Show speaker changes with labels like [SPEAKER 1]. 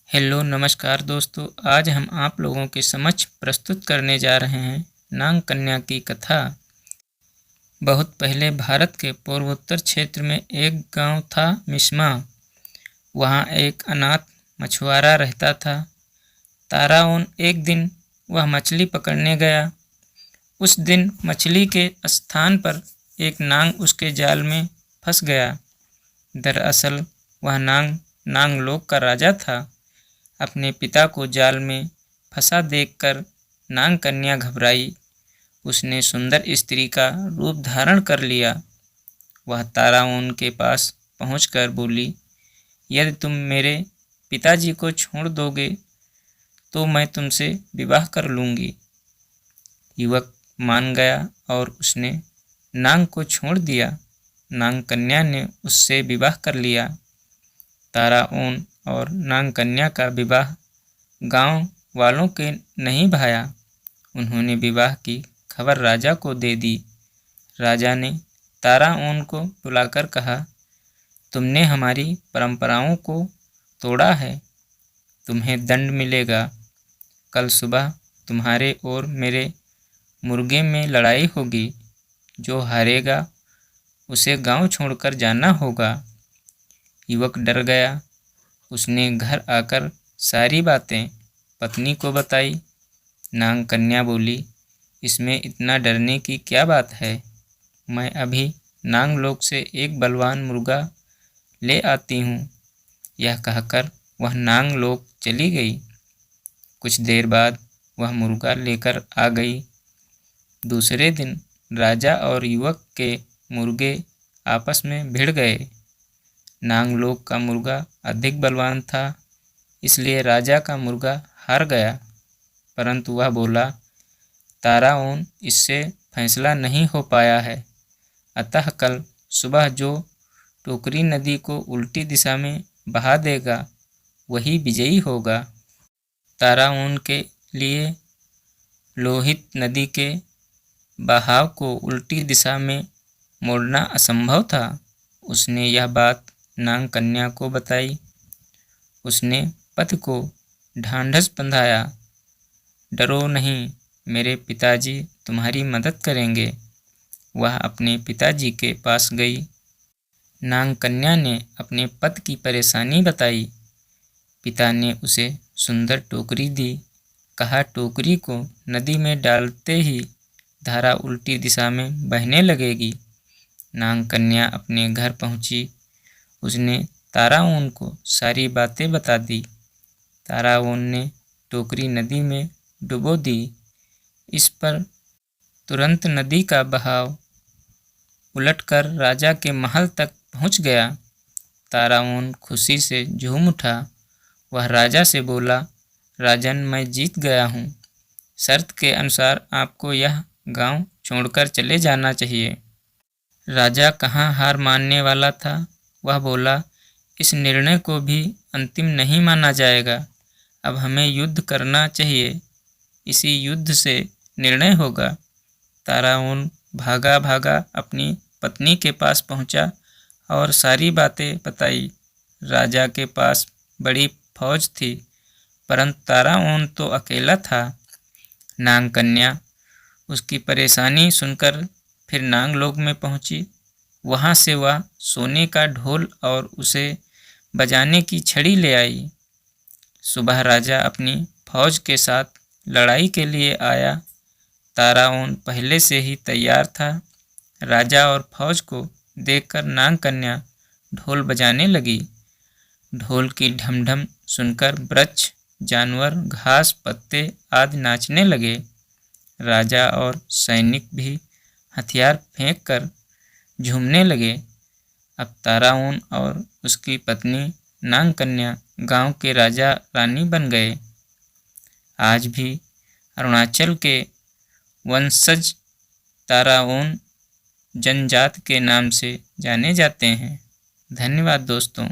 [SPEAKER 1] Hello नमस्कार दोस्तों, आज हम आप लोगों के समक्ष प्रस्तुत करने जा रहे हैं नाग कन्या की कथा। बहुत पहले भारत के पूर्वोत्तर क्षेत्र में एक गांव था मिस्मा। वहां एक अनाथ मछुआरा रहता था। ताराओन एक दिन वह मछली पकड़ने गया। उस दिन मछली के स्थान पर एक नाग उसके जाल में फंस गया। दरअसल वह नाग नागलोक का राजा था। अपने पिता को जाल में फंसा देखकर नाग कन्या घबराई। उसने सुंदर स्त्री का रूप धारण कर लिया। वह ताराओन के पास पहुंचकर बोली, यदि तुम मेरे पिताजी को छोड़ दोगे तो मैं तुमसे विवाह कर लूँगी। युवक मान गया और उसने नाग को छोड़ दिया। नाग कन्या ने उससे विवाह कर लिया। ताराओन और नाग कन्या का विवाह गांव वालों के नहीं भाया। उन्होंने विवाह की खबर राजा को दे दी। राजा ने ताराओन को बुलाकर कहा, तुमने हमारी परंपराओं को तोड़ा है, तुम्हें दंड मिलेगा। कल सुबह तुम्हारे और मेरे मुर्गे में लड़ाई होगी। जो हारेगा उसे गांव छोड़कर जाना होगा। युवक डर गया। उसने घर आकर सारी बातें पत्नी को बताई। नाग कन्या बोली, इसमें इतना डरने की क्या बात है। मैं अभी नागलोक से एक बलवान मुर्गा ले आती हूँ। यह कहकर वह नागलोक चली गई। कुछ देर बाद वह मुर्गा लेकर आ गई। दूसरे दिन राजा और युवक के मुर्गे आपस में भिड़ गए। नागलोक का मुर्गा अधिक बलवान था, इसलिए राजा का मुर्गा हार गया। परंतु वह बोला, ताराओन इससे फैसला नहीं हो पाया है, अतः कल सुबह जो टोकरी नदी को उल्टी दिशा में बहा देगा वही विजयी होगा। ताराओन के लिए लोहित नदी के बहाव को उल्टी दिशा में मोड़ना असंभव था। उसने यह बात नाग कन्या को बताई। उसने पति को ढांढस बंधाया, डरो नहीं, मेरे पिताजी तुम्हारी मदद करेंगे। वह अपने पिताजी के पास गई। नाग कन्या ने अपने पति की परेशानी बताई। पिता ने उसे सुंदर टोकरी दी। कहा, टोकरी को नदी में डालते ही धारा उल्टी दिशा में बहने लगेगी। नाग कन्या अपने घर पहुंची। उसने ताराओन को सारी बातें बता दी। ताराओन ने टोकरी नदी में डुबो दी। इस पर तुरंत नदी का बहाव उलटकर राजा के महल तक पहुंच गया। ताराओन खुशी से झूम उठा। वह राजा से बोला, राजन, मैं जीत गया हूँ। शर्त के अनुसार आपको यह गांव छोड़कर चले जाना चाहिए। राजा कहाँ हार मानने वाला था। वह बोला, इस निर्णय को भी अंतिम नहीं माना जाएगा। अब हमें युद्ध करना चाहिए। इसी युद्ध से निर्णय होगा। ताराओन भागा भागा अपनी पत्नी के पास पहुंचा और सारी बातें बताई। राजा के पास बड़ी फौज थी, परंतु ताराओन तो अकेला था। नाग कन्या उसकी परेशानी सुनकर फिर नागलोक में पहुंची। वहां से वह सोने का ढोल और उसे बजाने की छड़ी ले आई। सुबह राजा अपनी फौज के साथ लड़ाई के लिए आया। ताराओन पहले से ही तैयार था। राजा और फौज को देखकर नाग कन्या ढोल बजाने लगी। ढोल की ढमढम सुनकर वृक्ष, जानवर, घास, पत्ते आदि नाचने लगे। राजा और सैनिक भी हथियार फेंककर झूमने लगे। अब ताराओन और उसकी पत्नी नाग कन्या गांव के राजा रानी बन गए। आज भी अरुणाचल के वंशज ताराओन जनजाति के नाम से जाने जाते हैं। धन्यवाद दोस्तों।